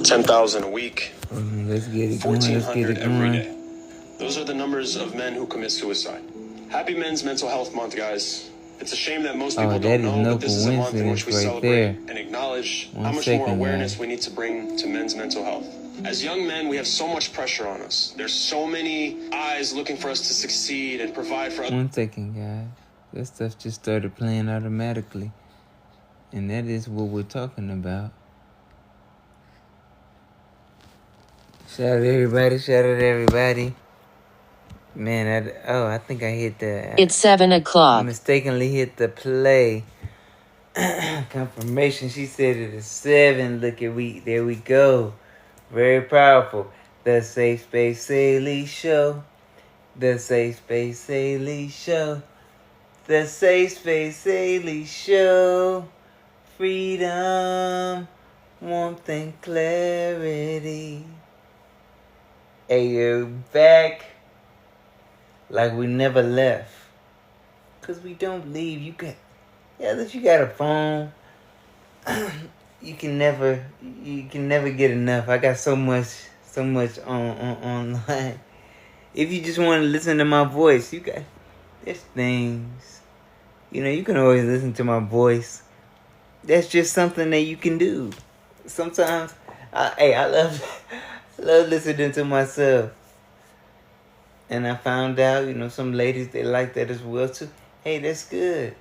10,000 a week. Let's get it going. 1,400 every day. Those are the numbers of men who commit suicide. Happy Men's Mental Health Month, guys. It's a shame that most people don't know, but this is a month in which we celebrate and acknowledge how much more awareness we need to bring to men's mental health. As young men, we have so much pressure on us. There's so many eyes looking for us to succeed and provide for others. 1 second, guys. That stuff just started playing automatically. And that is what we're talking about. Shout out to everybody. Man, I think I hit the... It's 7 o'clock. I mistakenly hit the play. Confirmation. She said it is 7. Look at there we go. Very powerful. The Safe Space Saylee Show. The Safe Space Saylee Show. The Safe Space Saylee Show. Freedom, warmth, and clarity. Hey, you're back like we never left. Cause we don't leave. You got a phone. You can never get enough. I got so much online. If you just want to listen to my voice, there's things. You can always listen to my voice. That's just something that you can do. Sometimes, I love listening to myself. And I found out, some ladies, they like that as well too. Hey, that's good.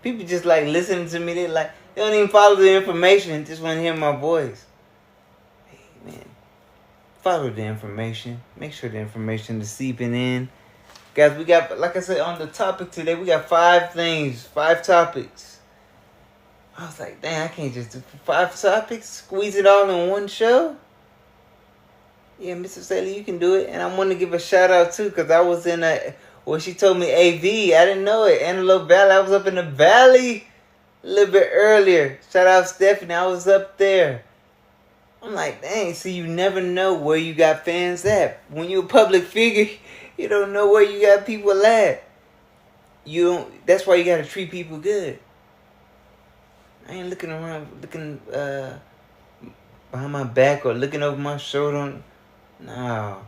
People just like listening to me. They don't even follow the information. Just want to hear my voice. Hey, man. Follow the information. Make sure the information is seeping in. Guys, we got, like I said, on the topic today, we got 5 topics. I was like, dang, I can't just do 5 topics, squeeze it all in one show. Yeah, Mr. Saylee, you can do it. And I want to give a shout out too, because I was in she told me AV. I didn't know it. Antelope Valley. I was up in the valley a little bit earlier. Shout out Stephanie. I was up there. I'm like, dang, see, you never know where you got fans at. When you're a public figure, you don't know where you got people at. That's why you got to treat people good. I ain't looking around, looking behind my back or looking over my shoulder. No.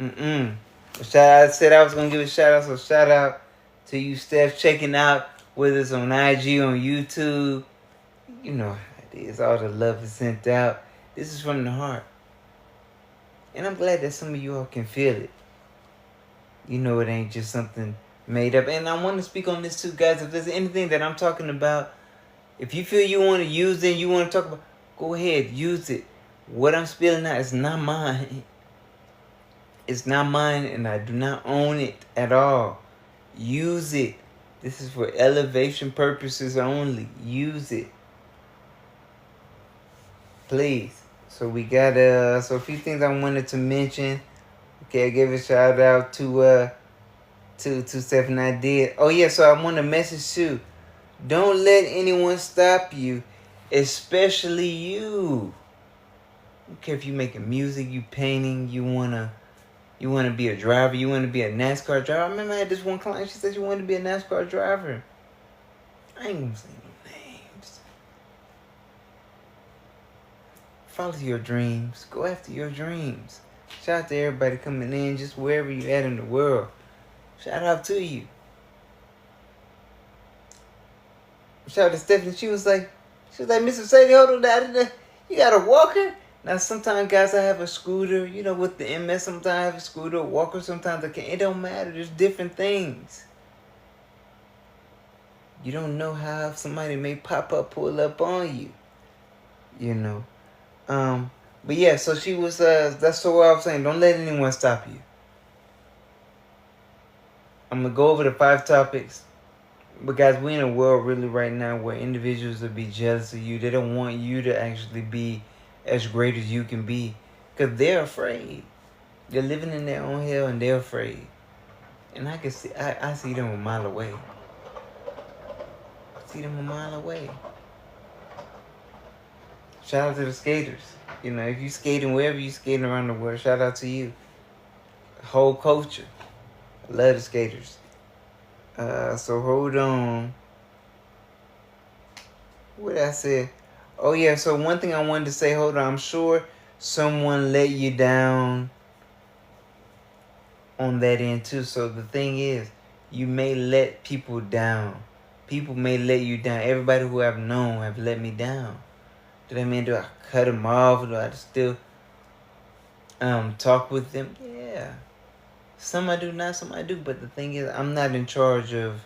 I said I was going to give a shout out, so shout out to you, Steph, checking out with us on IG, on YouTube. You know how it is. All the love is sent out. This is from the heart. And I'm glad that some of you all can feel it. It ain't just something made up. And I want to speak on this too, guys. If there's anything that I'm talking about, if you feel you want to use it, you want to talk about, go ahead, use it. What I'm spilling out is not mine. It's not mine, and I do not own it at all. Use it. This is for elevation purposes only. Use it. Please. So we got a few things I wanted to mention. Okay, I gave a shout out to Stephanie. I did. Oh yeah, so I want a message too. Don't let anyone stop you, especially you. I don't care if you're making music, you painting, you wanna be a driver, you wanna be a NASCAR driver. I remember I had this one client, she said she wanted to be a NASCAR driver. I ain't gonna say no names. Follow your dreams. Go after your dreams. Shout out to everybody coming in, just wherever you at in the world. Shout out to you. Shout out to Stephanie. She was like, Mr. Saylee, hold on, you got a walker? Now, sometimes, guys, I have a scooter. With the MS, sometimes I have a scooter, a walker. Sometimes I can't. It don't matter. There's different things. You don't know how somebody may pull up on you. But yeah, so she was, that's what I was saying. Don't let anyone stop you. I'm going to go over the 5 topics. But guys, we're in a world really right now where individuals will be jealous of you. They don't want you to actually be as great as you can be. Because they're afraid. They're living in their own hell and they're afraid. And I see them a mile away. Shout out to the skaters. If you skating wherever you skating around the world, shout out to you. Whole culture. I love the skaters. So hold on. What I said? Oh yeah, so one thing I wanted to say, hold on, I'm sure someone let you down on that end too. So the thing is, you may let people down. People may let you down. Everybody who I've known have let me down. Do that mean do I cut them off? Do I still talk with them? Yeah. Some I do, not some I do. But the thing is, I'm not in charge of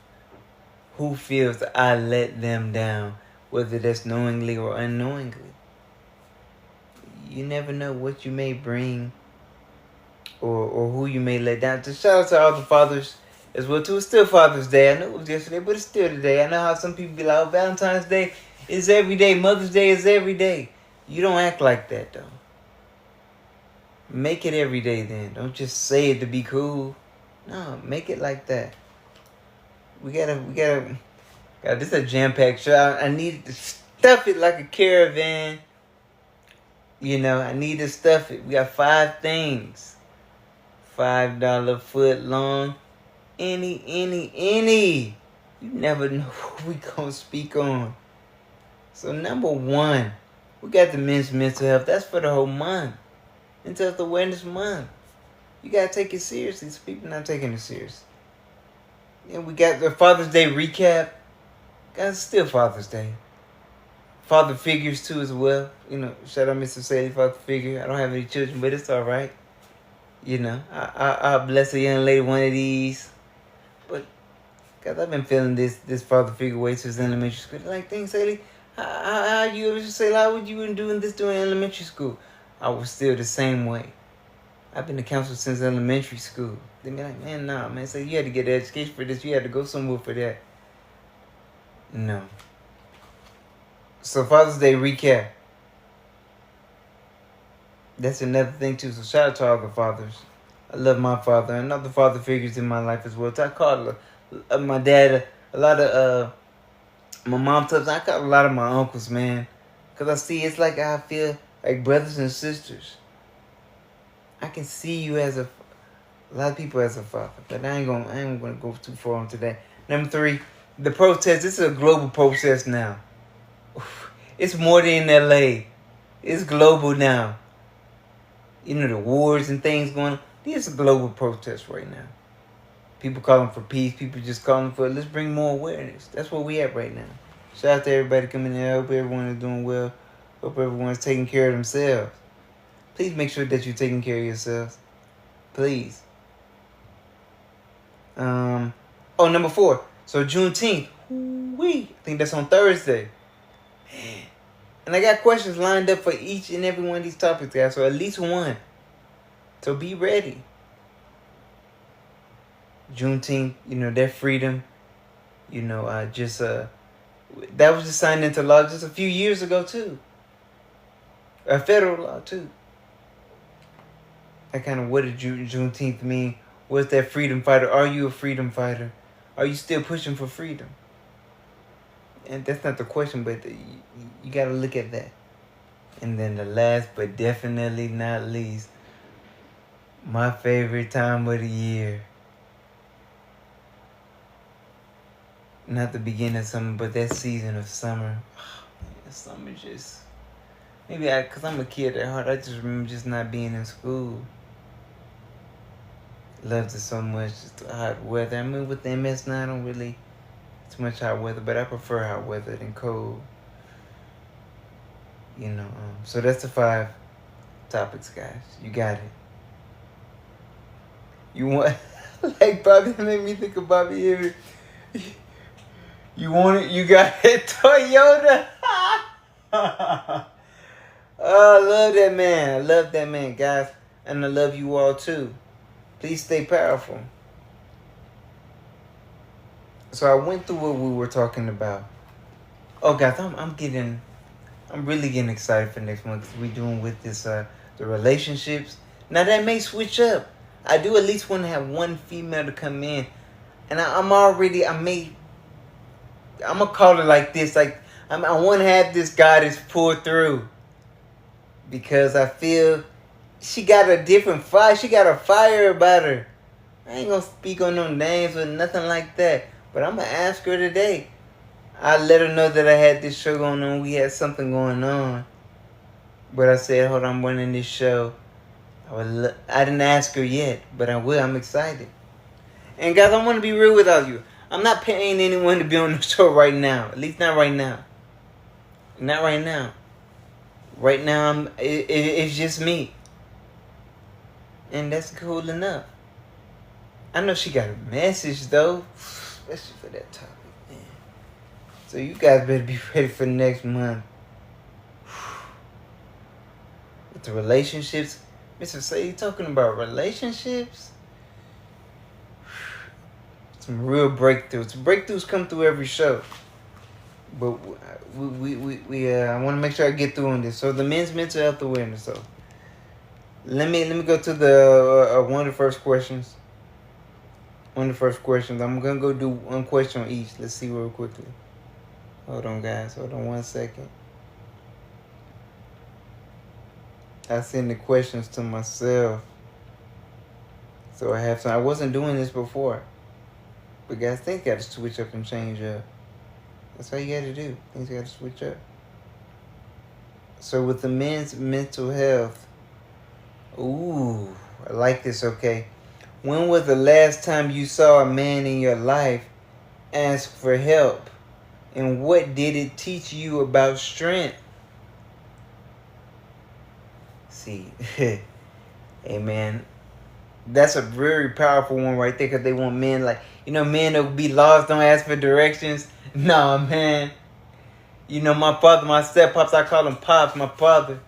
who feels I let them down, whether that's knowingly or unknowingly. You never know what you may bring or who you may let down. So shout out to all the fathers as well too. It's still Father's Day. I know it was yesterday, but it's still today. I know how some people be like, oh, Valentine's Day is every day. Mother's Day is every day. You don't act like that though. Make it every day then. Don't just say it to be cool. No, make it like that. We gotta God, this is a jam-packed show. I need to stuff it like a caravan. You know, I need to stuff it. We got 5 things. $5 foot long. Any. You never know who we gonna speak on. So number 1, we got the men's mental health. That's for the whole month. Mental Health Awareness Month. You gotta take it seriously. So people not taking it serious. And we got the Father's Day recap. Guys, it's still Father's Day. Father figures too as well. You know, shout out Mr. Saylee, father figure. I don't have any children, but it's all right. You know, I'll bless a young lady one of these. But, guys, I've been feeling this father figure way since elementary school. Like, things, Saylee, how you ever say, how would you been doing this during elementary school? I was still the same way. I've been a counselor since elementary school. They be like, man, nah, man. So you had to get an education for this. You had to go somewhere for that. No. So Father's Day recap. That's another thing too. So shout out to all the fathers. I love my father and other father figures in my life as well. So I call my dad a lot of my mom times. I call a lot of my uncles, man, because I see it's like I feel like brothers and sisters. I can see you as a lot of people as a father, but I ain't gonna go too far into that. Number 3, the protest. This is a global protest now. It's more than LA. It's global now. You know, the wars and things going on. This is a global protest right now. People calling for peace. People just calling for, let's bring more awareness. That's where we at right now. Shout out to everybody coming in. I hope everyone is doing well. Hope everyone's taking care of themselves. Please make sure that you're taking care of yourselves. Please. Number 4. So Juneteenth. I think that's on Thursday. And I got questions lined up for each and every one of these topics, guys. So at least one. So be ready. Juneteenth, you know, that freedom, you know, that was just signed into law just a few years ago too. A federal law too. That kind of, what did Juneteenth mean? What's that freedom fighter? Are you a freedom fighter? Are you still pushing for freedom? And that's not the question, but you got to look at that. And then the last, but definitely not least, my favorite time of the year. Not the beginning of summer, but that season of summer. Oh, man, summer just... Maybe because I'm a kid at heart, I just remember just not being in school. Loved it so much, just the hot weather. I mean, with the MS now, I don't really... It's much hot weather, but I prefer hot weather than cold. You know, so that's the 5 topics, guys. You got it. You want... like Bobby, that made me think of Bobby Evan. You want it? You got it, Toyota. Oh, I love that man. I love that man, guys. And I love you all too. Please stay powerful. So I went through what we were talking about. Oh, guys, I'm really getting excited for next month. Because we're doing with this, the relationships. Now that may switch up. I do at least want to have one female to come in. And I'm going to call it like this. Like, I want to have this goddess pull through. Because I feel she got a different fire. She got a fire about her. I ain't going to speak on no names or nothing like that. But I'm going to ask her today. I let her know that I had this show going on. We had something going on. But I said, hold on, I'm running this show. I didn't ask her yet, but I will. I'm excited. And guys, I want to be real with all you. I'm not paying anyone to be on the show right now. At least not right now. Not right now. Right now, it's just me. And that's cool enough. I know she got a message, though. Especially for that topic, man. So you guys better be ready for next month. With the relationships. Mr. Saylee talking about relationships? Some real breakthroughs. Breakthroughs come through every show. But I want to make sure I get through on this. So the men's mental health awareness. So let me go to the one of the first questions. One of the first questions. I'm gonna go do one question on each. Let's see real quickly. Hold on, guys. Hold on 1 second. I send the questions to myself, so I have some. I wasn't doing this before, but guys, things got to switch up and change up. That's how you got to do. Things got to switch up. So with the men's mental health, ooh, I like this. Okay, when was the last time you saw a man in your life ask for help, and what did it teach you about strength? See, hey man, that's a very powerful one right there, because they want men like, men that will be lost, don't ask for directions. Nah, man. My father, my step-pops, I call him Pops, my father.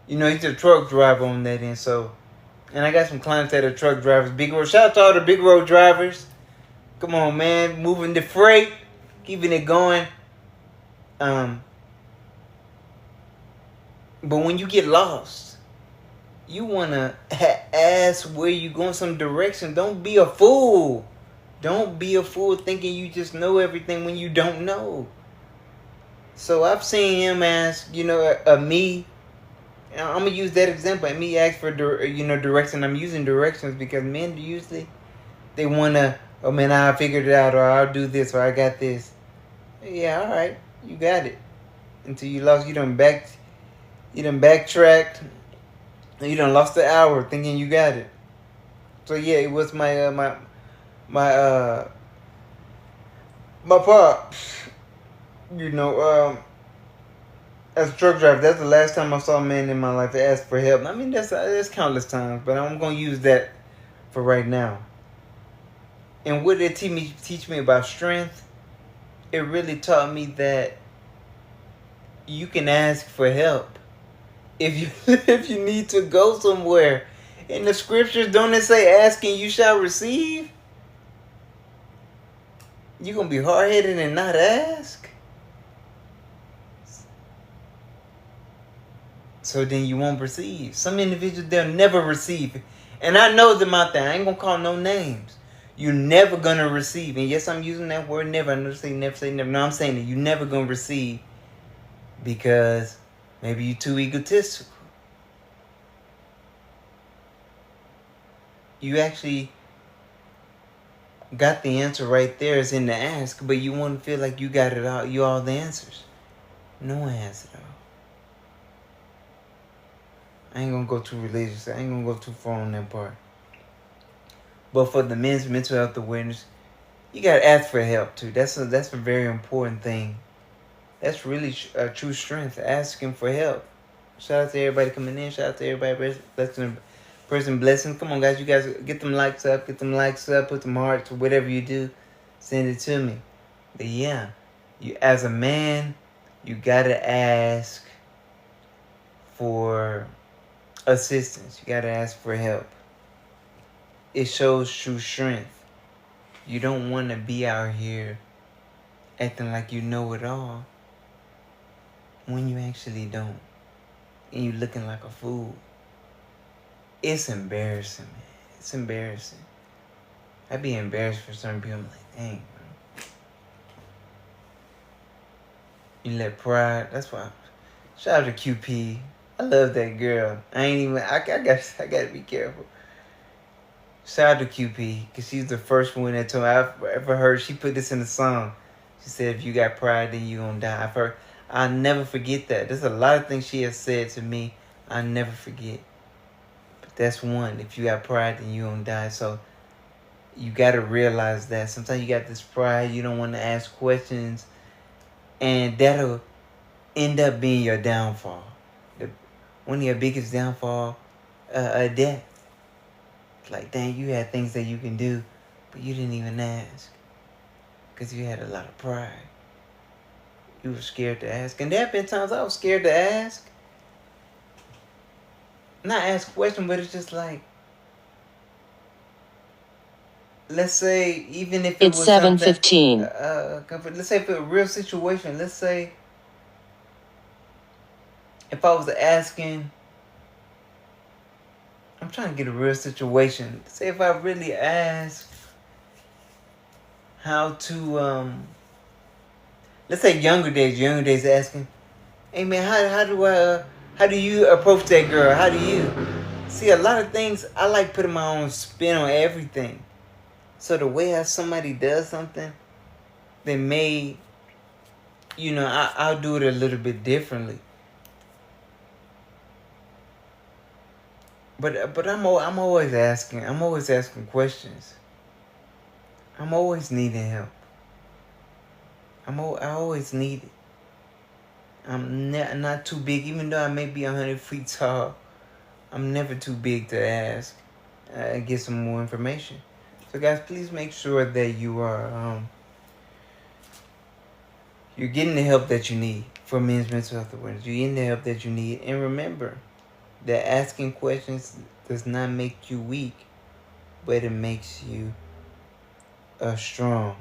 He's a truck driver on that end, so. And I got some clients that are truck drivers. Big road, shout out to all the big road drivers. Come on, man. Moving the freight, keeping it going. But when you get lost, you want to ask where you going, some direction. Don't be a fool. Don't be a fool thinking you just know everything when you don't know. So I've seen him ask, me. I'm going to use that example. And me ask for, direction. I'm using directions because men usually, they want to, oh man, I figured it out, or I'll do this, or I got this. Yeah, all right. You got it. Until you lost, you done backtracked. You done lost the hour thinking you got it. So yeah, it was my pops. As a truck driver, that's the last time I saw a man in my life that asked for help. I mean, that's countless times, but I'm gonna use that for right now. And what did it teach me about strength? It really taught me that you can ask for help. If you need to go somewhere. In the scriptures, don't it say, ask and you shall receive? You're going to be hard-headed and not ask? So then you won't receive. Some individuals, they'll never receive. And I know them out there. I ain't going to call no names. You're never going to receive. And yes, I'm using that word never. I'm not saying never say never. No, I'm saying that you're never going to receive because maybe you're too egotistical. You actually got the answer right there. It's in the ask, but you want to feel like you got it all. You all the answers. No one has it all. I ain't gonna go too religious. I ain't gonna go too far on that part. But for the men's mental health awareness, you gotta ask for help too. That's a very important thing. That's really a true strength. Asking for help. Shout out to everybody coming in. Shout out to everybody blessing. Come on, guys. You guys get them likes up. Get them likes up. Put them hearts. Whatever you do, send it to me. But yeah, you as a man, you gotta ask for assistance. You gotta ask for help. It shows true strength. You don't want to be out here acting like you know it all when you actually don't, and you looking like a fool. It's embarrassing, man. It's embarrassing. I'd be embarrassed for certain people. I'm like, dang, bro. You let pride. That's why. Shout out to QP. I love that girl. I gotta be careful. Shout out to QP, because she's the first one that told me I've ever heard. She put this in the song. She said, if you got pride, then you're going to die. I'll never forget that. There's a lot of things she has said to me I'll never forget. But that's one. If you got pride, then you're going to die. So you got to realize that. Sometimes you got this pride. You don't want to ask questions. And that'll end up being your downfall. One of your biggest downfall, death. It's like, dang, you had things that you can do, but you didn't even ask. Because you had a lot of pride. You were scared to ask. And there have been times I was scared to ask. Not ask questions, but it's just like, let's say, even if it was 7:15. Let's say if it was a real situation. Let's say if I was asking, I'm trying to get a real situation. Say if I really asked how to, let's say younger days asking, hey man, how do you approach that girl? How do you? See, a lot of things, I like putting my own spin on everything. So the way how somebody does something, they may, I'll do it a little bit differently. But I'm always asking. I'm always asking questions. I'm always needing help. I always need it. I'm not too big, even though I may be 100 feet tall. I'm never too big to ask and get some more information. So guys, please make sure that you are you're getting the help that you need for men's mental health awareness. You're getting the help that you need, and remember that asking questions does not make you weak, but it makes you strong.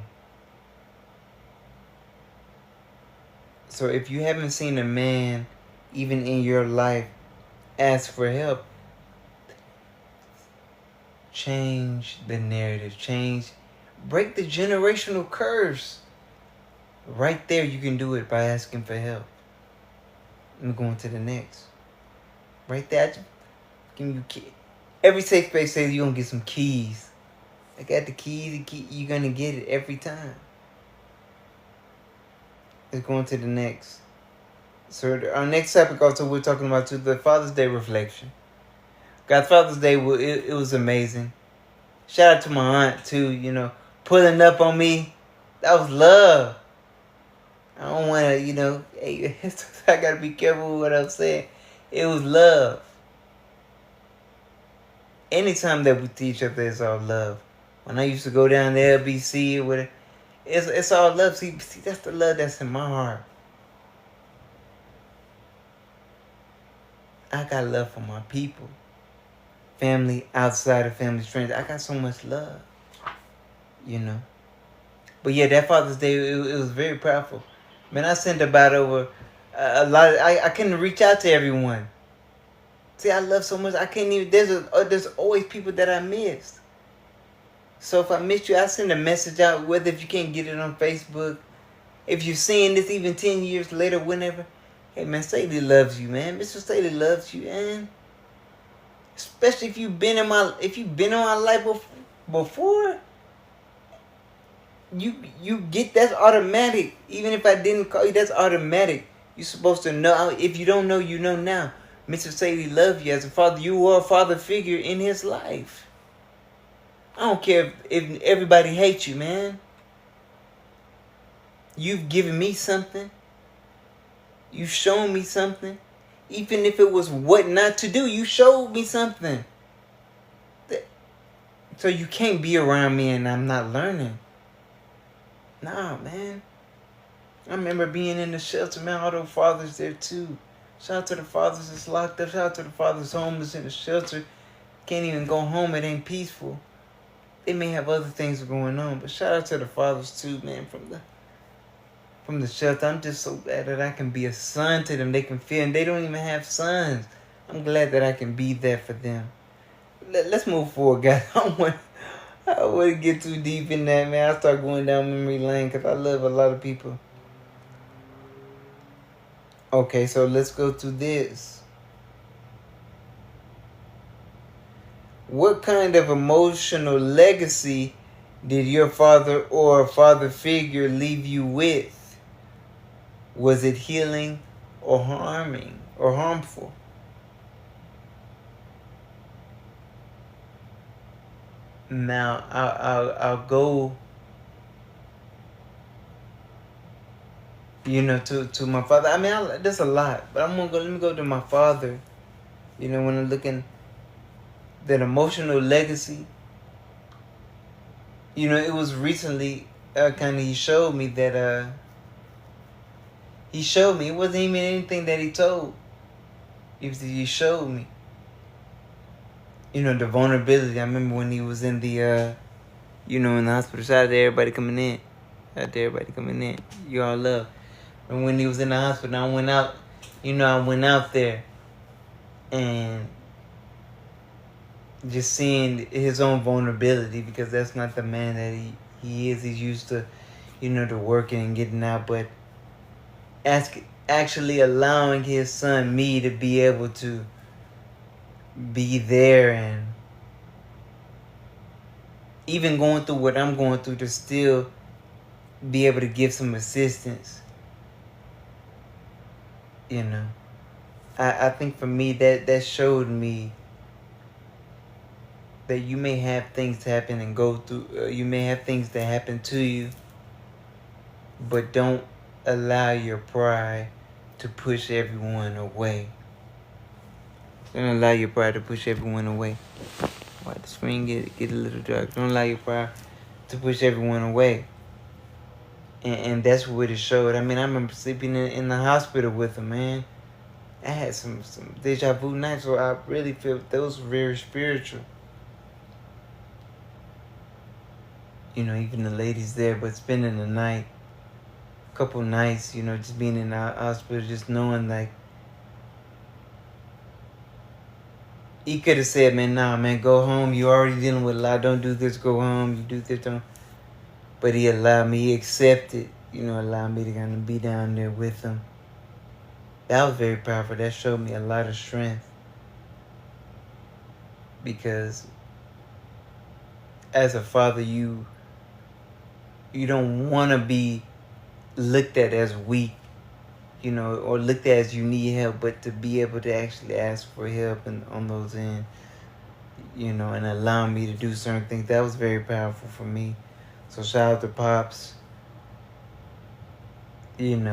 So if you haven't seen a man, even in your life, ask for help, change the narrative. Break the generational curse. Right there, you can do it by asking for help. I'm going to the next. Right there, give you key. Every safe space says you're going to get some keys. I got the key, you're going to get it every time. Let's go on to the next. So our next topic also we're talking about too, the Father's Day reflection. God, Father's Day, it was amazing. Shout out to my aunt too, pulling up on me. That was love. I don't want to, hey, I got to be careful with what I'm saying. It was love. Anytime that we teach up there, it's all love. When I used to go down to LBC or whatever, it's all love. See, that's the love that's in my heart. I got love for my people. Family, outside of family, friends. I got so much love. But yeah, that Father's Day, it was very powerful. Man, I sent about over a lot. I couldn't reach out to everyone. See, I love so much. I can't even. There's always people that I missed. So if I missed you, I send a message out. Whether if you can't get it on Facebook, if you're seeing this even 10 years later, whenever. Hey man, Saylee loves you, man. Mr. Saylee loves you, man. Especially if you've been in my life before. You get that's automatic. Even if I didn't call you, that's automatic. You're supposed to know. If you don't know, you know now. Mr. Saylee loves you as a father. You are a father figure in his life. I don't care if everybody hates you, man. You've given me something. You've shown me something. Even if it was what not to do, you showed me something. So you can't be around me and I'm not learning. Nah, man. I remember being in the shelter, man. All those fathers there too. Shout out to the fathers that's locked up. Shout out to the fathers homeless in the shelter. Can't even go home. It ain't peaceful. They may have other things going on, but shout out to the fathers too, man. From the shelter. I'm just so glad that I can be a son to them. They can feel, and they don't even have sons. I'm glad that I can be there for them. Let's move forward, guys. I don't want to get too deep in that, man. I start going down memory lane because I love a lot of people. Okay, so let's go to this. What kind of emotional legacy did your father or a father figure leave you with? Was it healing or harming or harmful? Now I'll go, to my father. I mean, there's a lot, but let me go to my father. When I'm looking that emotional legacy. It was recently he showed me that it wasn't even anything that he told. He showed me. The vulnerability. I remember when he was in the in the hospital. Shout out to everybody coming in. Shout out to everybody coming in. You all love. And when he was in the hospital, I went out. I went out there and just seeing his own vulnerability, because that's not the man that he is. He's used to, to working and getting out, but actually allowing his son, me, to be able to be there, and even going through what I'm going through, to still be able to give some assistance. I think for me that showed me that you may have things happen and go through. You may have things that happen to you, but don't allow your pride to push everyone away. Don't allow your pride to push everyone away. Why the screen get a little dark? Don't allow your pride to push everyone away. And that's what it showed. I mean, I remember sleeping in the hospital with him, man. I had some deja vu nights where I really felt those were very spiritual. Even the ladies there, but spending the night, a couple nights, just being in the hospital, just knowing, like, he could have said, man, nah, man, go home. You already dealing with a lot. Don't do this. Go home. You do this. Don't. But he allowed me. He accepted, allowed me to kind of be down there with him. That was very powerful. That showed me a lot of strength. Because as a father, you don't want to be looked at as weak, or looked at as you need help, but to be able to actually ask for help and on those ends, and allow me to do certain things, that was very powerful for me. So shout out to Pops, on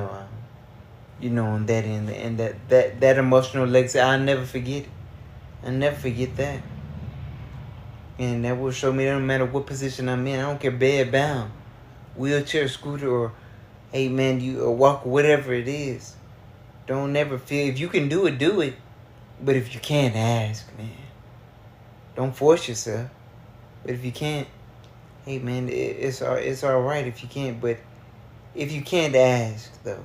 that end, and that emotional legacy, I'll never forget it. I'll never forget that. And that will show me that no matter what position I'm in, I don't care, bed bound, wheelchair, scooter, or hey man, you walk, whatever it is. Don't never feel, if you can do it, do it. But if you can't, ask, man. Don't force yourself. But if you can't, hey man, it's all right if you can't. But if you can't, ask though.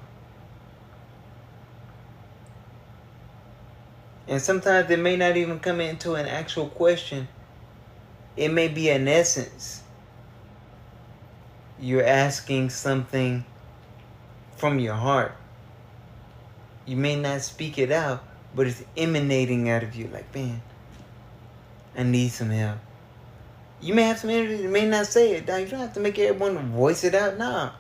And sometimes it may not even come into an actual question. It may be an essence. You're asking something from your heart. You may not speak it out, but it's emanating out of you. Like, man, I need some help. You may have some energy. You may not say it. Now, you don't have to make everyone voice it out. Nah.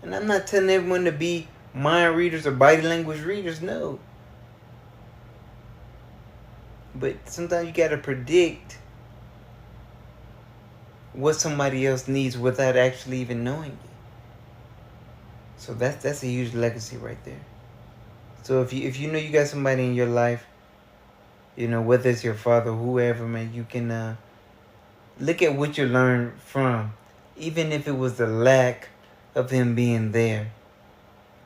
And I'm not telling everyone to be mind readers or body language readers. No. But sometimes you got to predict what somebody else needs without actually even knowing it. So that's a huge legacy right there. So if you know you got somebody in your life, whether it's your father, whoever, man, you can look at what you learned from, even if it was the lack of him being there.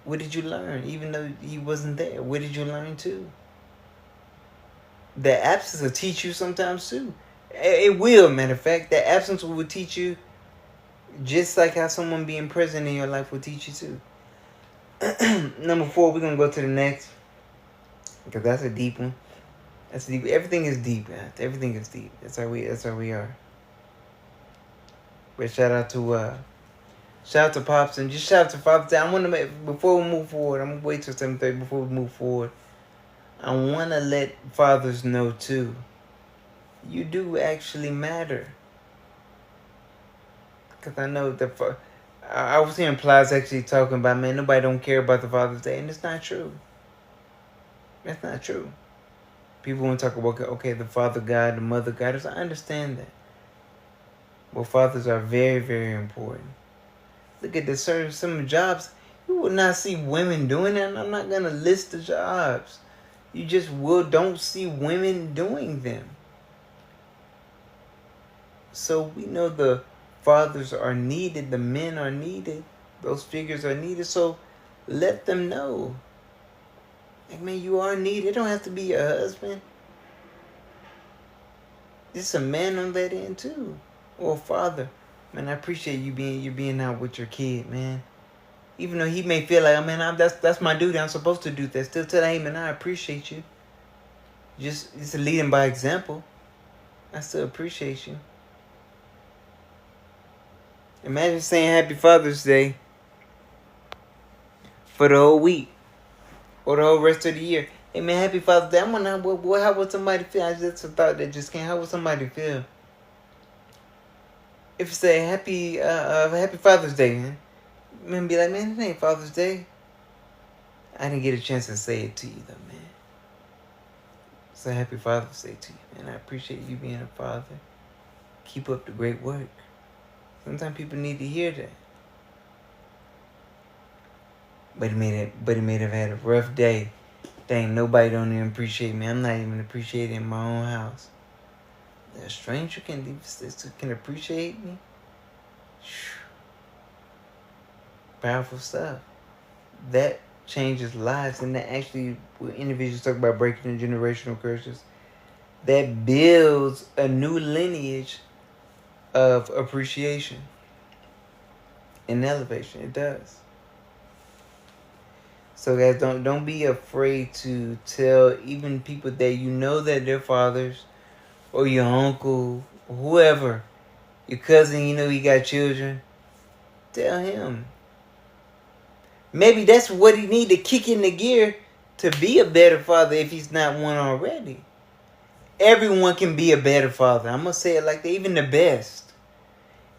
What did you learn? Even though he wasn't there, what did you learn too? The absence will teach you sometimes too. It will, matter of fact. The absence will teach you just like how someone being present in your life will teach you too. Number 4, we're going to go to the next. Because that's a deep one. That's deep. Everything is deep, man. Everything is deep. That's how we are. But shout out to Pops, and just shout out to Father. I want to make, before we move forward, I'm going to wait till 7:30 before we move forward. I want to let fathers know too, you do actually matter. Because I know I was hearing Plies actually talking about, man, nobody don't care about the Father's Day. And it's not true. That's not true. People want to talk about, okay, the Father God, the Mother God. I understand that. But fathers are very, very important. Look at some jobs. You will not see women doing that. And I'm not going to list the jobs. You just don't see women doing them. So we know the fathers are needed. The men are needed. Those figures are needed. So let them know. Like, man, you are needed. It don't have to be your husband. There's a man on that end too. Or a father. Man, I appreciate you being out with your kid, man. Even though he may feel like, oh, man, that's my duty. I'm supposed to do that. Still tell him, man, I appreciate you. Just leading by example. I still appreciate you. Imagine saying Happy Father's Day for the whole week or the whole rest of the year. Hey, man, Happy Father's Day. I'm wondering, how would somebody feel? I just thought that just came. How would somebody feel if you say Happy Father's Day, man? Man, be like, man, it ain't Father's Day. I didn't get a chance to say it to you, though, man. So Happy Father's Day to you, man. I appreciate you being a father. Keep up the great work. Sometimes people need to hear that. But he may have had a rough day. Dang, nobody don't even appreciate me. I'm not even appreciated in my own house. A stranger can appreciate me. Powerful stuff. That changes lives, and that actually, when individuals talk about breaking the generational curses, that builds a new lineage of appreciation and elevation. It does. So guys, don't be afraid to tell even people that you know that they're fathers, or your uncle, or whoever, your cousin, you know he got children. Tell him. Maybe that's what he need to kick in the gear to be a better father if he's not one already. Everyone can be a better father. I'm gonna say it like that. Even the best.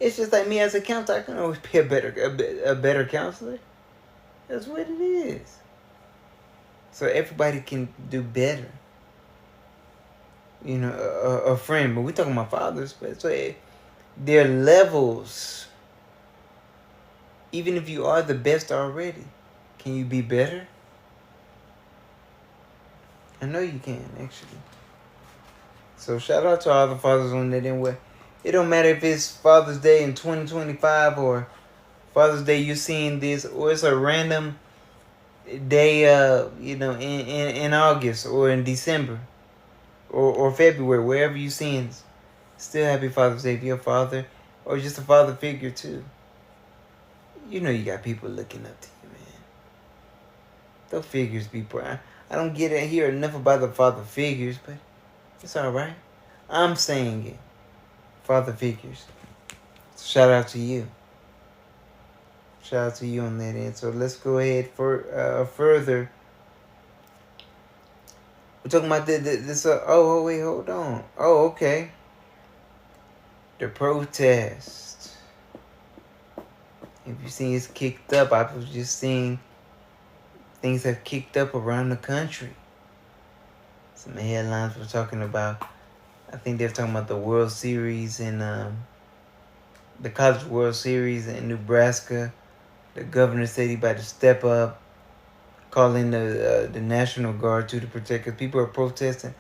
It's just like me as a counselor. I can always be a better counselor. That's what it is. So everybody can do better. You know, a friend. But we're talking about fathers. But so there are levels. Even if you are the best already, can you be better? I know you can, actually. So shout out to all the fathers on that end. It don't matter if it's Father's Day in 2025 or Father's Day you're seeing this, or it's a random day, in August or in December or February, wherever you're seeing this. Still happy Father's Day if you're a father or just a father figure too. You know you got people looking up to you, man. Those figures be proud. I don't get to hear enough about the father figures, but it's all right. I'm saying it. Father figures. So shout out to you. Shout out to you on that end. So let's go ahead for further. We're talking about this. Wait, hold on. Oh, okay. The protest. If you see it's kicked up, I was just seeing things have kicked up around the country. Some headlines were talking about, I think they're talking about the World Series and the College World Series in Nebraska. The governor said he about to step up, calling the National Guard to protect, because people are protesting.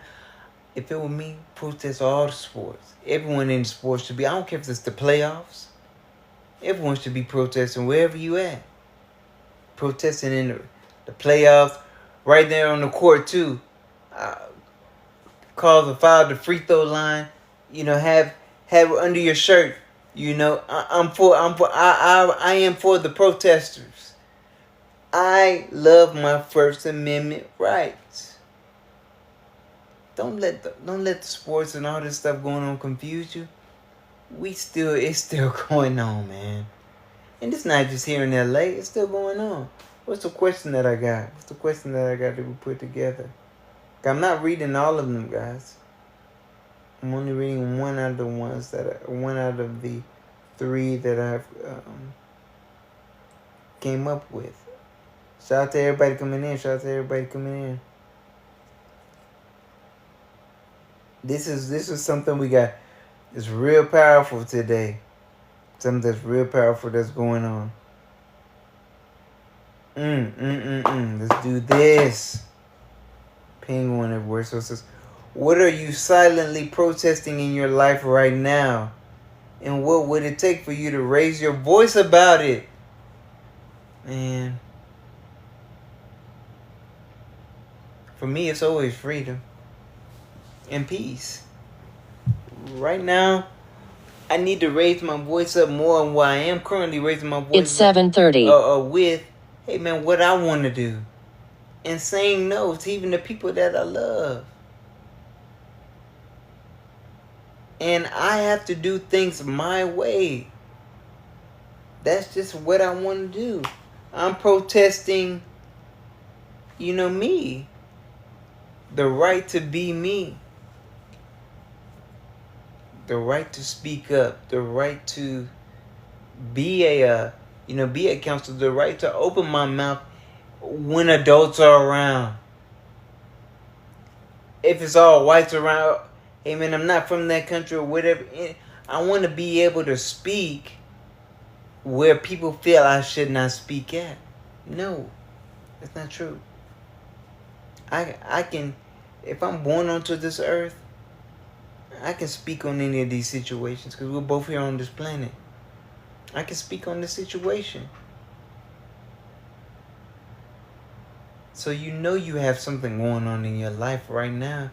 If it were me, protest all the sports. Everyone in sports should be, I don't care if it's the playoffs. Everyone should be protesting wherever you at. Protesting in the playoffs, right there on the court too. Call the foul, the free throw line. You know, have under your shirt. You know, I am for the protesters. I love my First Amendment rights. Don't let the sports and all this stuff going on confuse you. It's still going on, man. And it's not just here in LA, it's still going on. What's the question that I got? That we put together? I'm not reading all of them, guys. I'm only reading one out of the 3 that I've came up with. Shout out to everybody coming in. Shout out to everybody coming in. This is something we got. It's real powerful today. Something that's real powerful that's going on. Let's do this. Penguin everywhere. So it says, what are you silently protesting in your life right now? And what would it take for you to raise your voice about it? Man. For me, it's always freedom and peace. Right now, I need to raise my voice up more than what I am currently raising my voice. It's 7:30. With, hey man, what I want to do. And saying no to even the people that I love. And I have to do things my way. That's just what I want to do. I'm protesting, me. The right to be me. The right to speak up. The right to be a counselor. The right to open my mouth when adults are around. If it's all whites around, hey man, I'm not from that country or whatever. I want to be able to speak where people feel I should not speak at. No, that's not true. I can, if I'm born onto this earth, I can speak on any of these situations because we're both here on this planet. I can speak on the situation. So you have something going on in your life right now.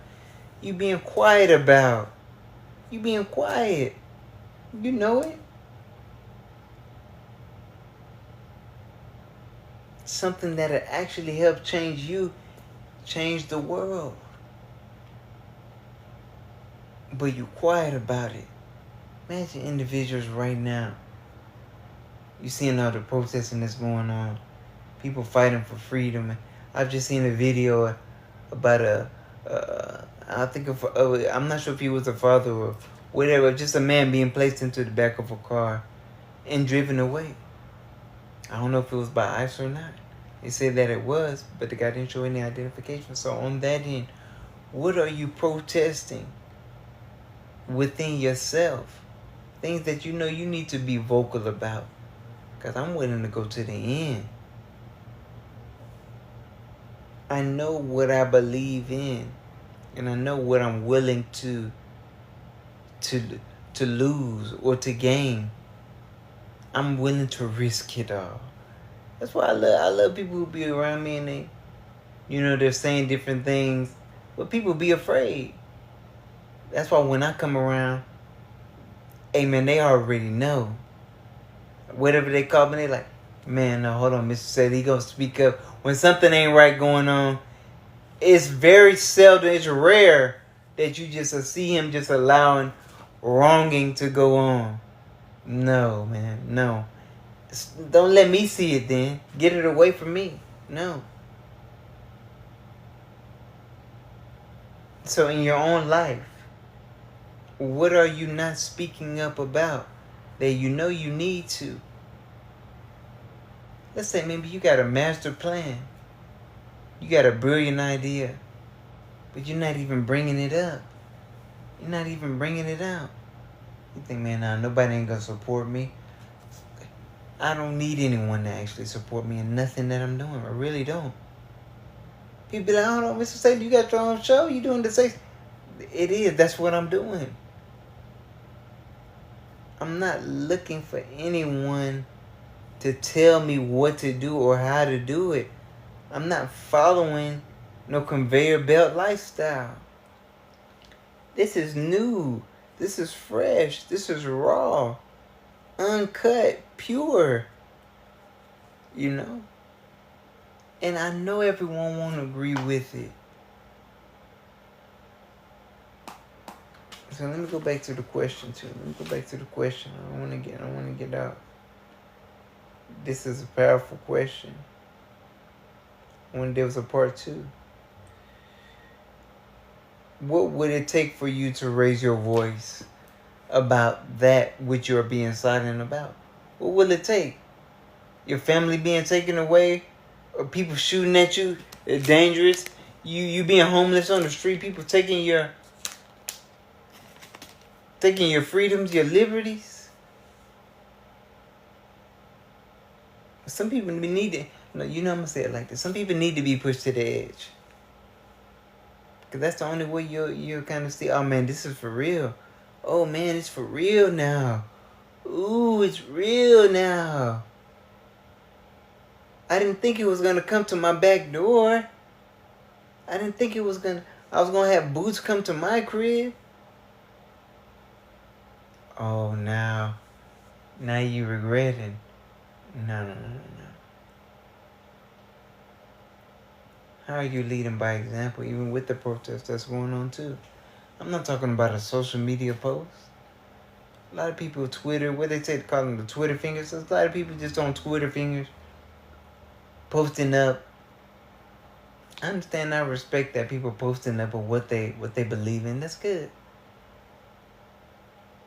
You being quiet about. You being quiet. You know it. Something that'll actually help change you, change the world. But you quiet about it. Imagine individuals right now. You seeing all the protesting that's going on. People fighting for freedom. I've just seen a video about I'm not sure if he was a father or whatever, just a man being placed into the back of a car and driven away. I don't know if it was by ICE or not. They said that it was, but the guy didn't show any identification. So on that end, what are you protesting within yourself? Things that you need to be vocal about. Because I'm willing to go to the end. I know what I believe in. And I know what I'm willing to lose or to gain. I'm willing to risk it all. That's why I love people who be around me and they, they're saying different things. But people be afraid. That's why when I come around, hey man, they already know. Whatever they call me, they like, man, no, hold on, Mr. Saylee, gonna speak up. When something ain't right going on, it's very seldom, it's rare that you just see him just allowing wronging to go on. No, man, no. Don't let me see it then. Get it away from me. No. So in your own life, what are you not speaking up about that you need to? Let's say maybe you got a master plan. You got a brilliant idea. But you're not even bringing it up. You're not even bringing it out. You think, man, nah, nobody ain't going to support me. I don't need anyone to actually support me in nothing that I'm doing. I really don't. People be like, I don't know, Mr. Saylee, you got your own show? You doing the same? It is. That's what I'm doing. I'm not looking for anyone to tell me what to do or how to do it. I'm not following no conveyor belt lifestyle. This is new. This is fresh. This is raw. Uncut. Pure. And I know everyone won't agree with it. So let me go back to the question too. I don't want to get out. This is a powerful question. When there was a part 2. What would it take for you to raise your voice? about that which you're being silent about? What will it take? Your family being taken away, or people shooting at you? It's dangerous. You being homeless on the street, people taking your freedoms, your liberties. Some people need to. I'm gonna say it like this. Some people need to be pushed to the edge, because that's the only way you'll kind of see. Oh man, this is for real. Oh man, it's for real now. Ooh, it's real now. I didn't think it was gonna come to my back door. I didn't think I was gonna have boots come to my crib. Oh, now you regretting. No. How are you leading by example, even with the protest that's going on too? I'm not talking about a social media post. A lot of people Twitter, what they say, call them the Twitter fingers. There's a lot of people just on Twitter fingers, posting up. I understand, I respect that people posting up of what they believe in. That's good.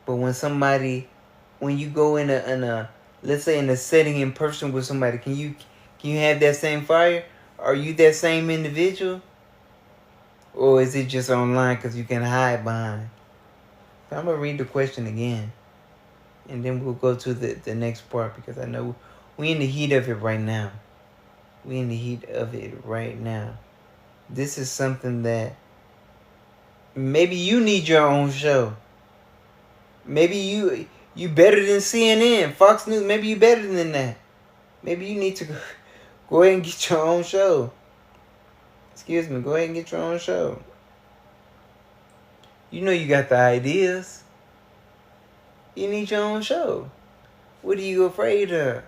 But when you go in a let's say in a setting in person with somebody, can you have that same fire? Are you that same individual? Or is it just online because you can hide behind? I'm going to read the question again. And then we'll go to the next part, because I know we're in the heat of it right now. This is something that maybe you need your own show. Maybe you better than CNN, Fox News. Maybe you better than that. Maybe you need to go ahead and get your own show. Excuse me, go ahead and get your own show. You know you got the ideas. You need your own show. What are you afraid of?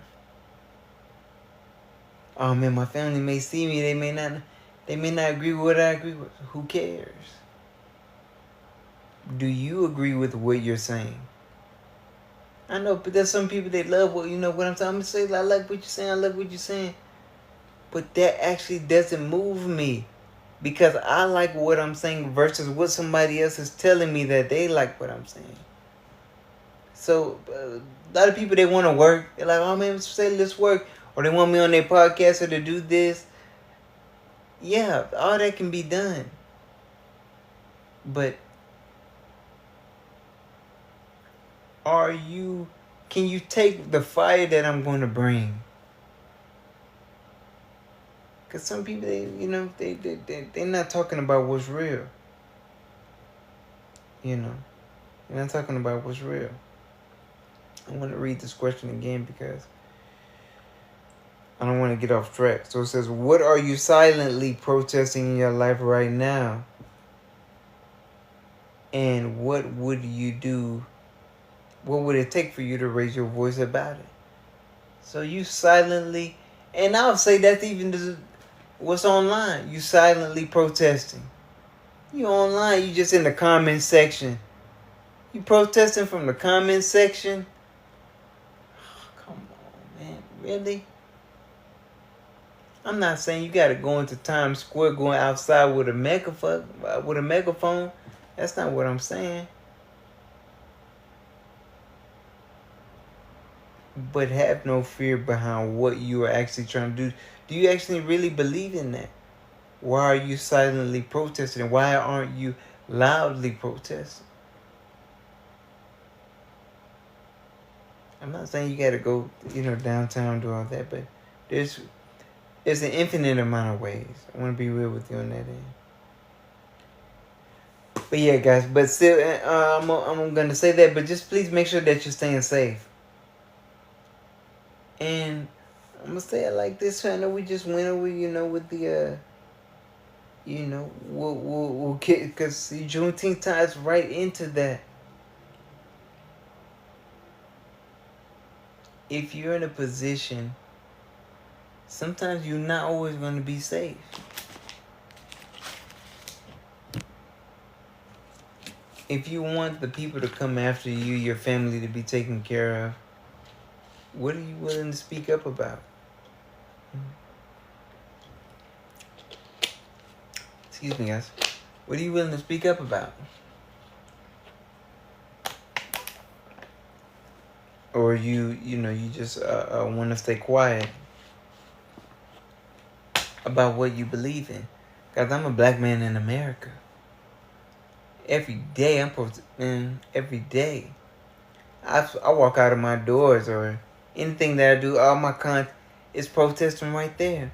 Oh man, my family may see me. They may not agree with what I agree with. Who cares? Do you agree with what you're saying? I know, but there's some people that love what I'm talking about. Say, I like what you're saying. I love what you're saying. But that actually doesn't move me, because I like what I'm saying versus what somebody else is telling me that they like what I'm saying. So a lot of people, they want to work. They're like, oh man, let's work. Or they want me on their podcast or to do this. Yeah, all that can be done. But can you take the fire that I'm going to bring? Because some people, they're not talking about what's real. They're not talking about what's real. I want to read this question again because I don't want to get off track. So it says, what are you silently protesting in your life right now? And what would you do? What would it take for you to raise your voice about it? So you silently, and I'll say that's even what's online. You silently protesting. You online, you just in the comment section. You protesting from the comment section? Oh, come on, man. Really? I'm not saying you got to go into Times Square, going outside with a megaphone. That's not what I'm saying. But have no fear behind what you are actually trying to do. Do you actually really believe in that? Why are you silently protesting? Why aren't you loudly protesting? I'm not saying you got to go, downtown and do all that, but there's an infinite amount of ways. I want to be real with you on that end. But yeah, guys, but still, I'm going to say that, but just please make sure that you're staying safe. And I'm going to say it like this. I know we just went over, with the, we'll get, because Juneteenth ties right into that. If you're in a position, sometimes you're not always going to be safe. If you want the people to come after you, your family to be taken care of, what are you willing to speak up about? Excuse me, guys. What are you willing to speak up about? or you just want to stay quiet about what you believe in. Guys, I'm a black man in America. Every day, every day. I walk out of my doors or anything that I do, all my content is protesting right there.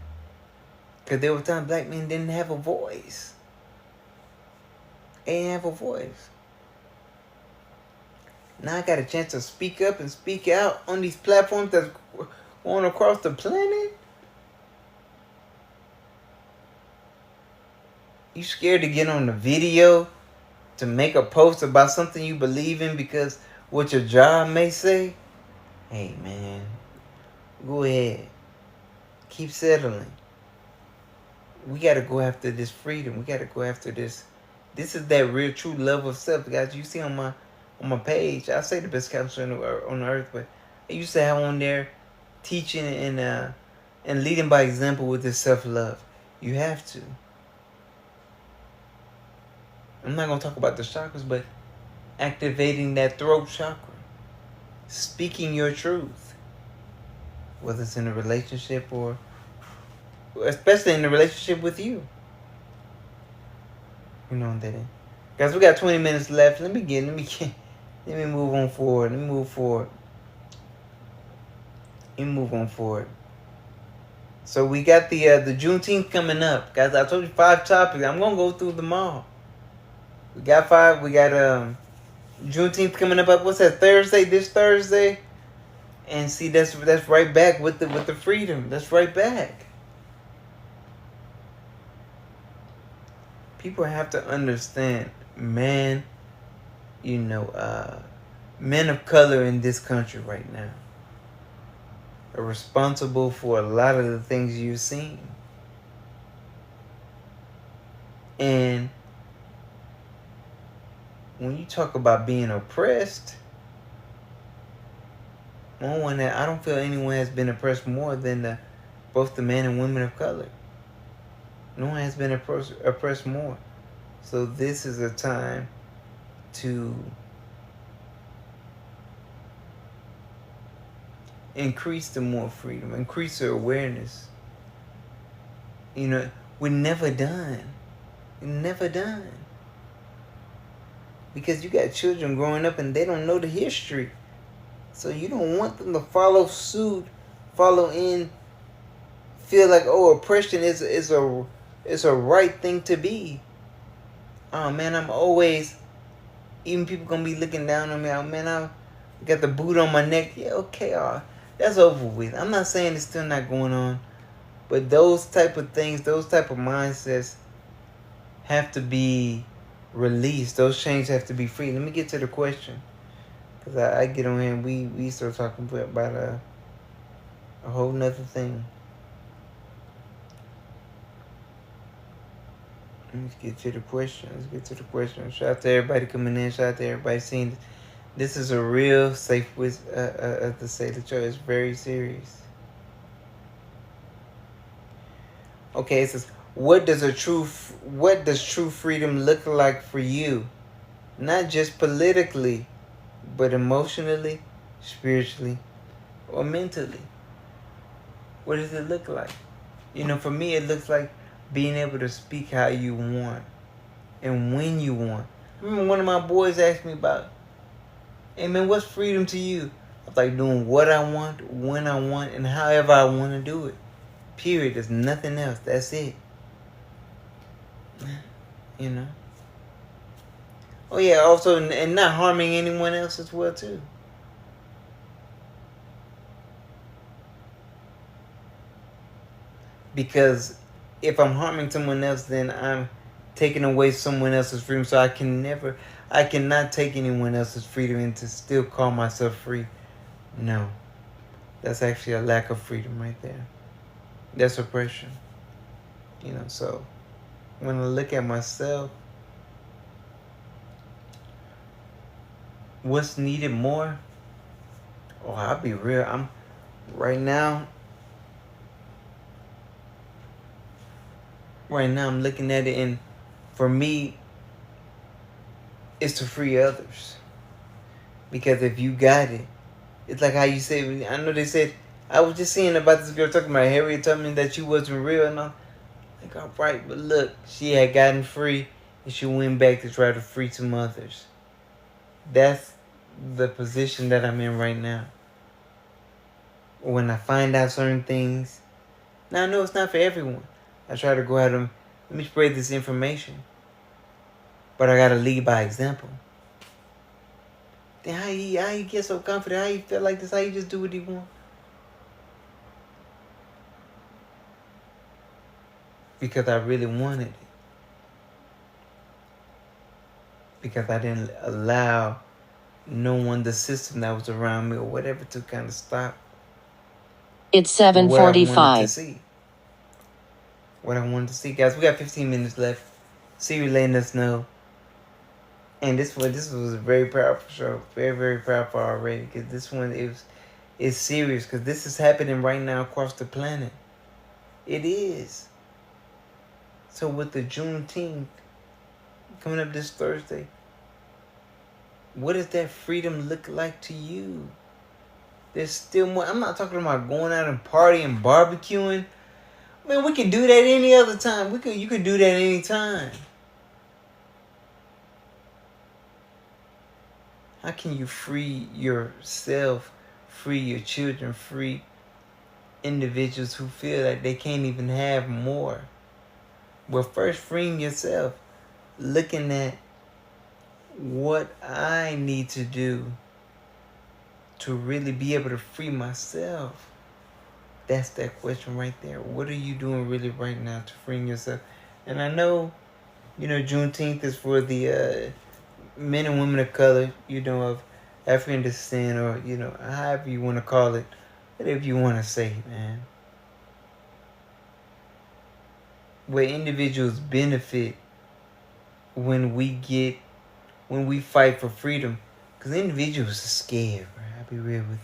Because there were times black men didn't have a voice. They didn't have a voice. Now I got a chance to speak up and speak out on these platforms that's going across the planet. You scared to get on the video to make a post about something you believe in because what your job may say? Hey, man, go ahead. Keep settling. We got to go after this freedom. We got to go after this. This is that real, true love of self. Guys, you see on my page, I say the best counselor on the earth, but I used to have on there teaching and leading by example with this self-love. You have to. I'm not going to talk about the chakras, but activating that throat chakra. Speaking your truth. Whether it's in a relationship or especially in a relationship with you. You know what that is. Guys, we got 20 minutes left. Let me move on forward. Let me move on forward. So we got the Juneteenth coming up. Guys, I told you 5 topics. I'm going to go through them all. We got 5. We got Juneteenth coming up. What's that? Thursday? This Thursday? And see, that's right back with the freedom. That's right back. People have to understand, man. Men of color in this country right now are responsible for a lot of the things you've seen. And when you talk about being oppressed, I don't feel anyone has been oppressed more than both the men and women of color. No one has been oppressed more. So this is a time to increase the more freedom, increase the awareness. We're never done. We're never done. Because you got children growing up and they don't know the history. So you don't want them to follow suit, follow in, feel like, oppression is a right thing to be. Oh man, I'm always, even people gonna be looking down on me. Oh man, I got the boot on my neck. Yeah, okay, that's over with. I'm not saying it's still not going on, but those type of things, those type of mindsets have to be released. Those chains have to be free. Let me get to the question, because I get on here and we start talking about a whole nother thing. Let's get to the question. Shout out to everybody coming in. Shout out to everybody seeing this. This is a real safe way to say the show. It's very serious. Okay, it says, what does true freedom look like for you? Not just politically, but emotionally, spiritually, or mentally. What does it look like? For me, it looks like being able to speak how you want and when you want. I remember one of my boys asked me about, hey man, what's freedom to you? I was like, doing what I want, when I want, and however I want to do it. Period. There's nothing else. That's it. Oh yeah, also, and not harming anyone else as well too. Because if I'm harming someone else, then I'm taking away someone else's freedom. So I cannot take anyone else's freedom and to still call myself free. No. That's actually a lack of freedom right there. That's oppression. So when I look at myself, what's needed more? I'll be real. Right now I'm looking at it, and for me, it's to free others. Because if you got it, It's like how you say, I know they said, I was just seeing about this girl talking about Harriet Tubman that she wasn't real and all. Like, all right, but look, she had gotten free and she went back to try to free some others. That's the position that I'm in right now. When I find out certain things, now I know it's not for everyone. I try to go out and let me spread this information. But I gotta lead by example. Then how you get so confident? How you feel like this? How you just do what you want? Because I really wanted it. Because I didn't allow no one, the system that was around me or whatever, to kind of stop. It's 7:45. What I wanted to see, guys. We got 15 minutes left. See you letting us know. And this was a very powerful show. Very, very powerful already. Because this one is serious. Because this is happening right now across the planet. It is. So with the Juneteenth coming up this Thursday, what does that freedom look like to you? There's still more. I'm not talking about going out and partying, barbecuing. Man, we can do that any other time. You could do that any time. How can you free yourself, free your children, free individuals who feel like they can't even have more? Well, first freeing yourself, looking at what I need to do to really be able to free myself. That's that question right there. What are you doing really right now to freeing yourself? And I know, Juneteenth is for the men and women of color, of African descent, or, however you want to call it, whatever you want to say, man. Where individuals benefit when we fight for freedom. Because individuals are scared, bro. I'll be real with you.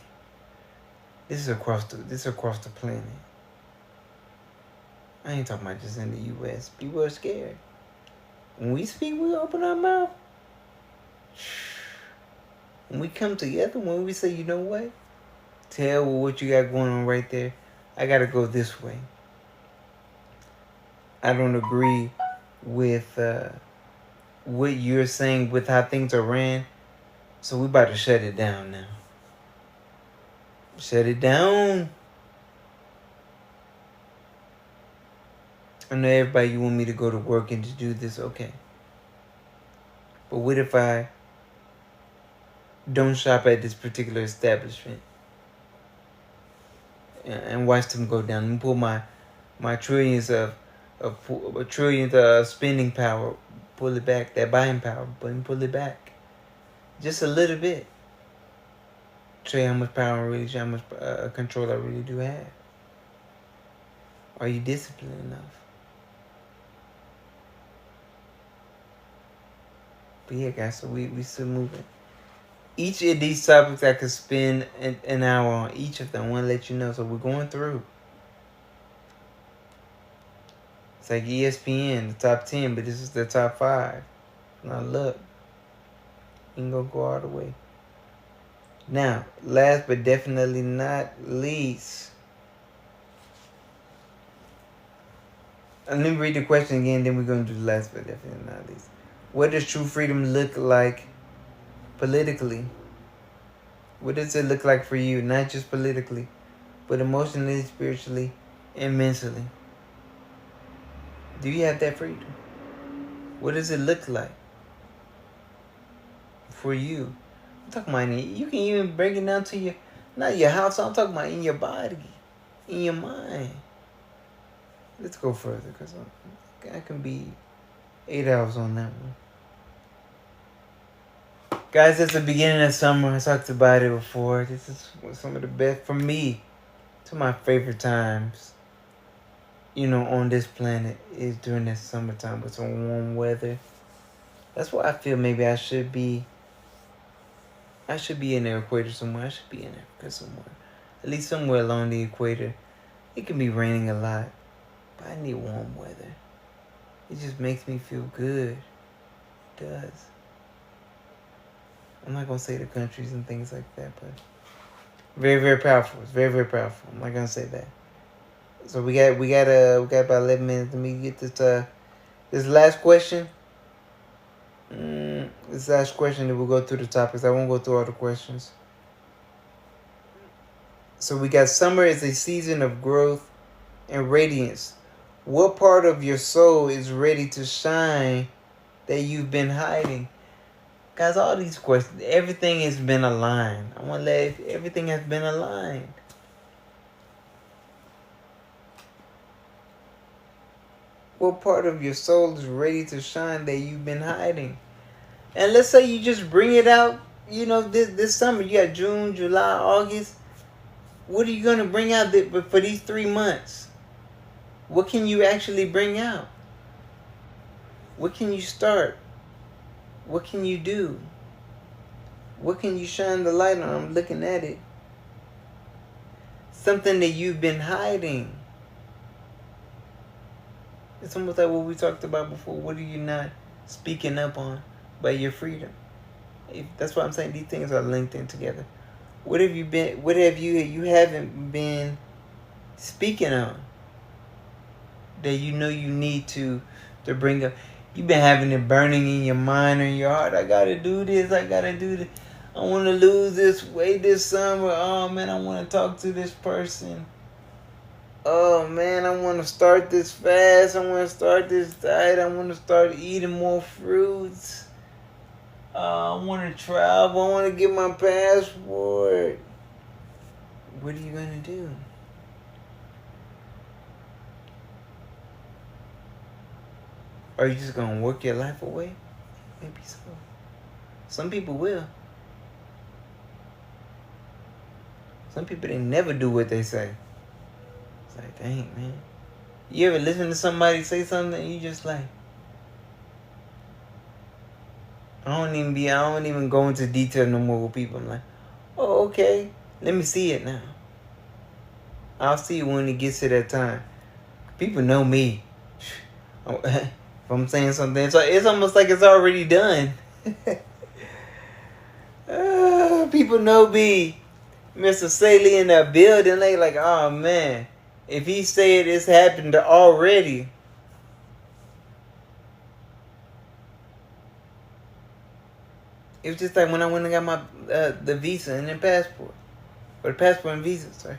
This is across the planet. I ain't talking about just in the U.S. People are scared. When we speak, we open our mouth. When we come together, when we say, you know what? Tell what you got going on right there. I got to go this way. I don't agree with what you're saying with how things are ran. So we about to shut it down now. Shut it down. I know everybody, you want me to go to work and to do this, okay. But what if I don't shop at this particular establishment and watch them go down and pull my trillions of spending power, pull it back, that buying power, pull it back just a little bit. Show you how much power how much control I really do have. Are you disciplined enough? But yeah, guys, so we still moving. Each of these topics I could spend an hour on each of them. I want to let you know. So we're going through. It's like ESPN, the top 10, but this is the top 5. Now look, ain't gonna go all the way. Now, last but definitely not least, and let me read the question again, then we're going to do the last but definitely not least. What does true freedom look like politically? What does it look like for you? Not just politically, but emotionally, spiritually, and mentally. Do you have that freedom? What does it look like for you? I'm talking about you can even break it down to not your house. I'm talking about in your body, in your mind. Let's go further because I can be 8 hours on that one. Guys, it's the beginning of summer. I talked about it before. This is some of the best, for me, to my favorite times, on this planet is during this summertime with some warm weather. That's why I feel maybe I should be in the equator somewhere. I should be in Africa somewhere. At least somewhere along the equator. It can be raining a lot, but I need warm weather. It just makes me feel good. It does. I'm not going to say the countries and things like that, but Very, very powerful. It's very, very powerful. I'm not gonna say that. So we got about 11 minutes. Let me get this last question. This last question, then we'll go through the topics. I won't go through all the questions. So we got summer is a season of growth and radiance. What part of your soul is ready to shine that you've been hiding? Guys, all these questions, everything has been aligned. I want to let everything has been aligned. What part of your soul is ready to shine that you've been hiding? And let's say you just bring it out, this summer. You got June, July, August. What are you going to bring out for these 3 months? What can you actually bring out? What can you start? What can you do? What can you shine the light on? I'm looking at it. Something that you've been hiding. It's almost like what we talked about before. What are you not speaking up on by your freedom? That's why I'm saying these things are linked in together. What have you haven't been speaking on that you know you need to bring up? You've been having it burning in your mind or in your heart. I gotta do this. I gotta do this. I want to lose this weight this summer. Oh man, I want to talk to this person. Oh man, I want to start this fast. I want to start this diet. I want to start eating more fruits. I want to travel. I want to get my passport. What are you going to do? Are you just going to work your life away? Maybe so. Some people will. Some people, they never do what they say. It's like, dang, man. You ever listen to somebody say something and you just like, I don't even go into detail no more with people. I'm like, oh, okay. Let me see it now. I'll see it when it gets to that time. People know me. If I'm saying something, it's almost like it's already done. People know me. Mr. Saylee in that building, they like, oh man, if he said it's happened already. It was just like when I went and got my the visa and then passport. Or the passport and visa, sorry.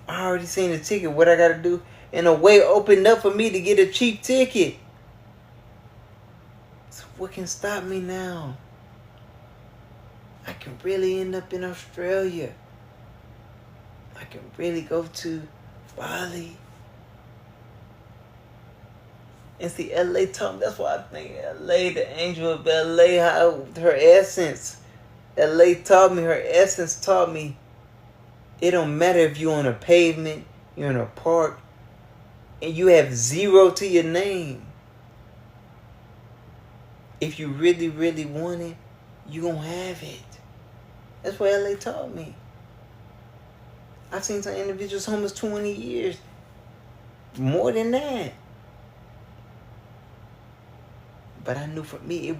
I already seen the ticket, what I gotta do. And a way opened up for me to get a cheap ticket. So what can stop me now? I can really end up in Australia. I can really go to Bali. And see, LA taught me, that's why I think LA, the angel of LA, how her essence. LA taught me, her essence taught me, it don't matter if you're on a pavement, you're in a park, and you have 0 to your name. If you really, really want it, you're going to have it. That's what LA taught me. I've seen some individuals homeless 20 years. More than that. But I knew for me,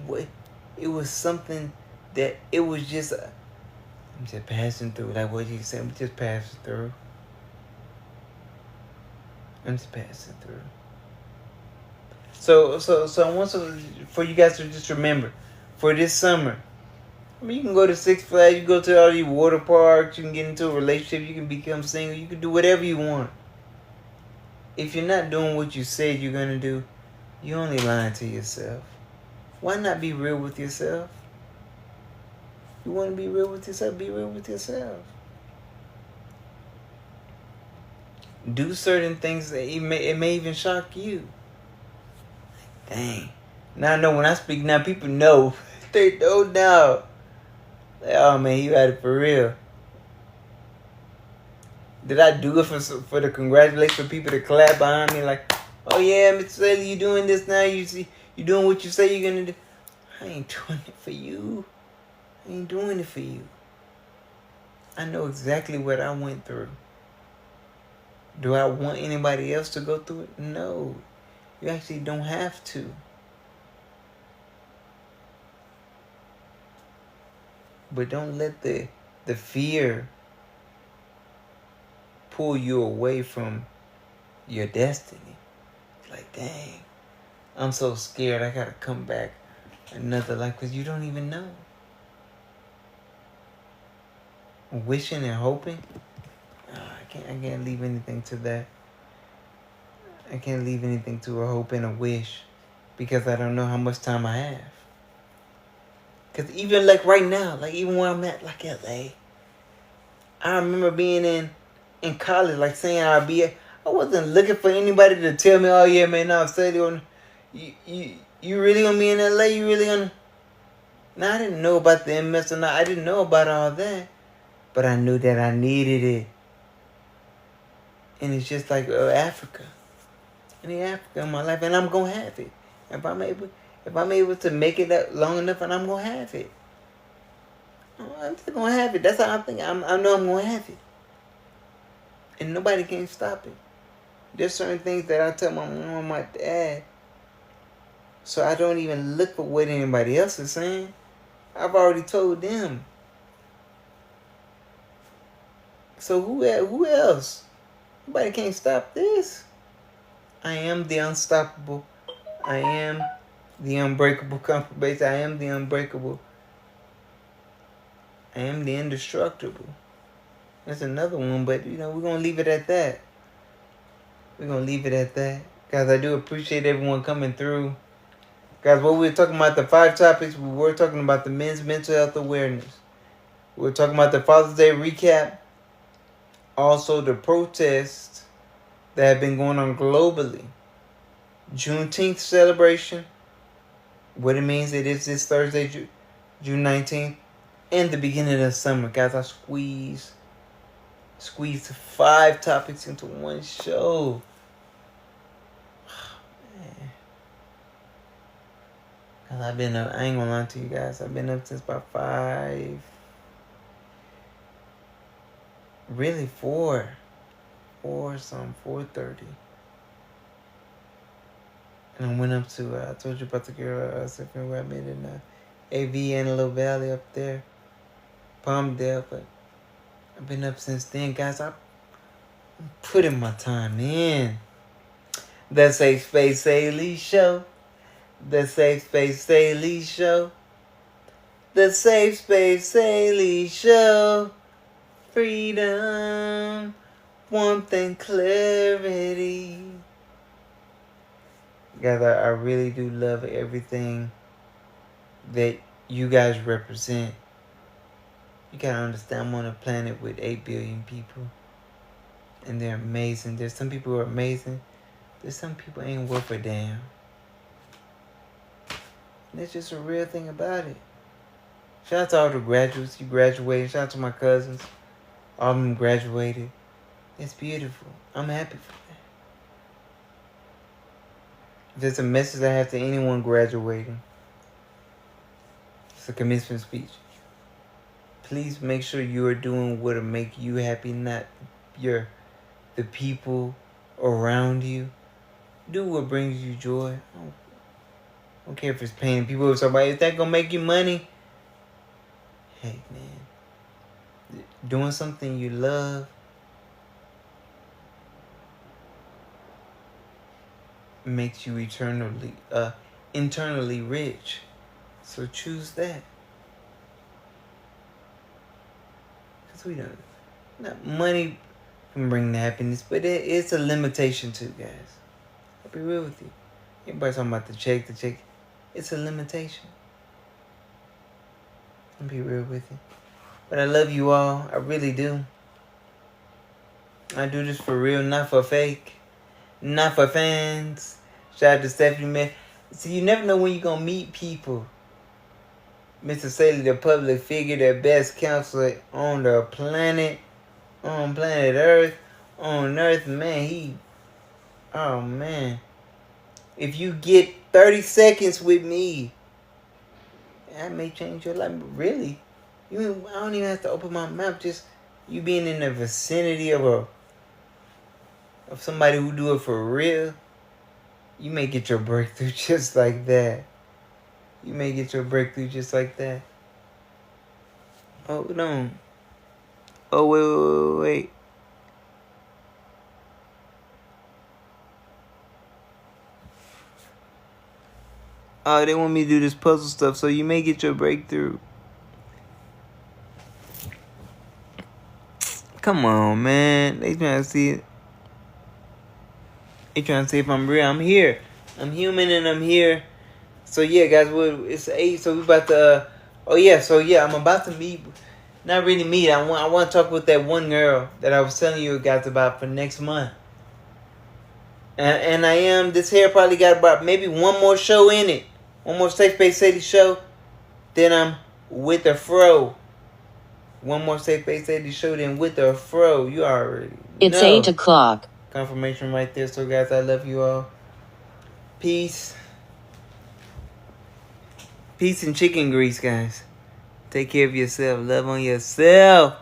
it was something that it was just, I'm just passing through. Like what you said, I'm just passing through. I'm just passing through. So I want for you guys to just remember, for this summer, I mean, you can go to Six Flags, you can go to all these water parks, you can get into a relationship, you can become single, you can do whatever you want. If you're not doing what you said you're going to do, you're only lying to yourself. Why not be real with yourself? You want to be real with yourself? Be real with yourself. Do certain things that it may even shock you. Dang. Now I know when I speak now, people know. They know now. Like, oh man, you had it for real. Did I do it for the congratulations for people to clap behind me? Like, oh yeah, Mr. Saylee, you doing this now? You doing what you say you're gonna do? I ain't doing it for you. I ain't doing it for you. I know exactly what I went through. Do I want anybody else to go through it? No. You actually don't have to. But don't let the the fear pull you away from your destiny. Like, dang, I'm so scared. I gotta come back another life, because you don't even know. Wishing and hoping. I can't leave anything to that. I can't leave anything to a hope and a wish, because I don't know how much time I have. Because even like right now, like even where I'm at, like LA, I remember being in college, like saying I wasn't looking for anybody to tell me, oh yeah, man, no, Saylee, you really gonna be in LA? You really gonna? Now I didn't know about the MS or not. I didn't know about all that, but I knew that I needed it. And it's just like Africa. I need Africa in my life, and I'm gonna have it. If I'm able to make it that long enough, and I'm gonna have it. I'm just gonna have it. That's how I think. I know I'm gonna have it, and nobody can stop it. There's certain things that I tell my mom and my dad, so I don't even look for what anybody else is saying. I've already told them. So who else? Nobody can't stop this. I am the unstoppable. I am the unbreakable comfort base. I am the unbreakable. I am the indestructible. That's another one, but we're going to leave it at that. We're going to leave it at that. Guys, I do appreciate everyone coming through. Guys, what we were talking about, the 5 topics, we were talking about the men's mental health awareness. We were talking about the Father's Day recap. Also, the protests that have been going on globally. Juneteenth celebration. What it means, it is this Thursday, June 19th. And the beginning of summer. Guys, I squeezed 5 topics into one show. Man. I've been up, I ain't gonna lie to you guys. I've been up since about 5. Really 4. 4:30. And I went up to, I told you about the girl where I met in AV and a little valley up there. Palmdale, but I've been up since then, guys. I'm putting my time in. The Safe Space Saylee Show. The Safe Space Saylee Show. The Safe Space Saylee Show. Freedom, warmth, and clarity. Guys, I really do love everything that you guys represent. You gotta understand, I'm on a planet with 8 billion people. And they're amazing. There's some people who are amazing. There's some people ain't worth a damn. And that's just a real thing about it. Shout out to all the graduates. You graduated. Shout out to my cousins. All of them graduated. It's beautiful. I'm happy for that. If there's a message I have to anyone graduating, it's a commencement speech. Please make sure you are doing what will make you happy, not the people around you. Do what brings you joy. I don't care if it's paying people or somebody. If that gonna make you money, hey man, doing something you love makes you internally rich. So choose that. Because we don't, not money can bring the happiness, but it's a limitation too, guys. I'll be real with you. Everybody's talking about the check. It's a limitation. I'll be real with you. But I love you all. I really do. I do this for real, not for fake. Not for fans. Shout out to Stephanie, man. See, you never know when you're going to meet people. Mr. Saylee, the public figure, the best counselor on the planet. On planet Earth. On Earth, man. Oh, man. If you get 30 seconds with me, that may change your life. Really. I don't even have to open my mouth. Just you being in the vicinity of somebody who do it for real, you may get your breakthrough just like that. You may get your breakthrough just like that. Hold on. Oh, wait. Oh, they want me to do this puzzle stuff, so you may get your breakthrough. Come on, man. They trying to see it. They trying to see if I'm real. I'm here. I'm human and I'm here. So yeah, guys, it's 8. So we about to. I'm about to meet. Not really meet. I want to talk with that one girl that I was telling you guys about for next month. And I am. This here probably got about maybe one more show in it. One more Safe Space Sadie show. Then I'm with the fro. One more Safe Space Sadie show. Then with the fro. You already know. It's 8 o'clock. Confirmation right there. So guys, I love you all. Peace. Peace and chicken grease, guys. Take care of yourself. Love on yourself.